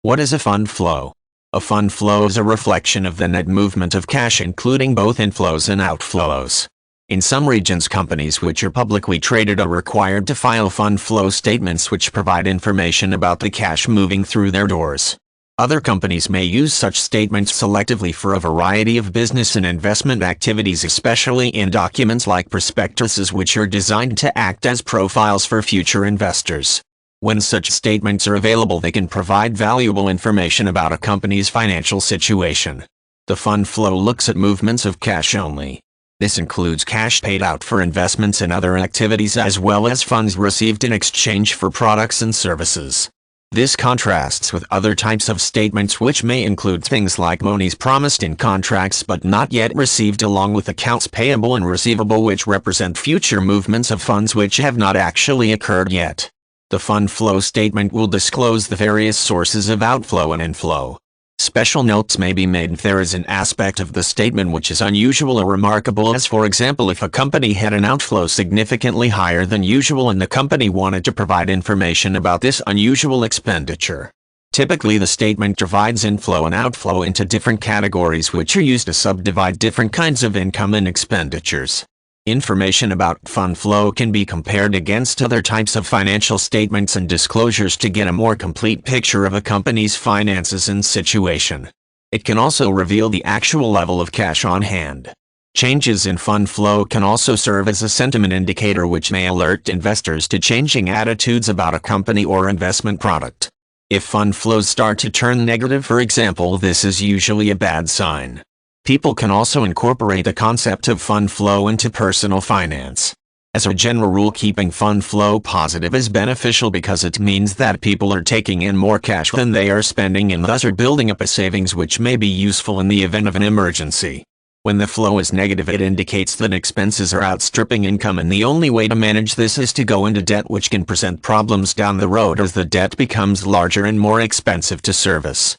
What is a fund flow? A fund flow is a reflection of the net movement of cash, including both inflows and outflows. In some regions, companies which are publicly traded are required to file fund flow statements which provide information about the cash moving through their doors. Other companies may use such statements selectively for a variety of business and investment activities, especially in documents like prospectuses, which are designed to act as profiles for future investors. When such statements are available, they can provide valuable information about a company's financial situation. The fund flow looks at movements of cash only. This includes cash paid out for investments and other activities, as well as funds received in exchange for products and services. This contrasts with other types of statements which may include things like monies promised in contracts but not yet received, along with accounts payable and receivable, which represent future movements of funds which have not actually occurred yet. The fund flow statement will disclose the various sources of outflow and inflow. Special notes may be made if there is an aspect of the statement which is unusual or remarkable, as for example if a company had an outflow significantly higher than usual and the company wanted to provide information about this unusual expenditure. Typically, the statement divides inflow and outflow into different categories which are used to subdivide different kinds of income and expenditures. Information about fund flow can be compared against other types of financial statements and disclosures to get a more complete picture of a company's finances and situation. It can also reveal the actual level of cash on hand. Changes in fund flow can also serve as a sentiment indicator which may alert investors to changing attitudes about a company or investment product. If fund flows start to turn negative, for example, this is usually a bad sign. People can also incorporate the concept of fund flow into personal finance. As a general rule, keeping fund flow positive is beneficial because it means that people are taking in more cash than they are spending and thus are building up a savings which may be useful in the event of an emergency. When the flow is negative, it indicates that expenses are outstripping income, and the only way to manage this is to go into debt, which can present problems down the road as the debt becomes larger and more expensive to service.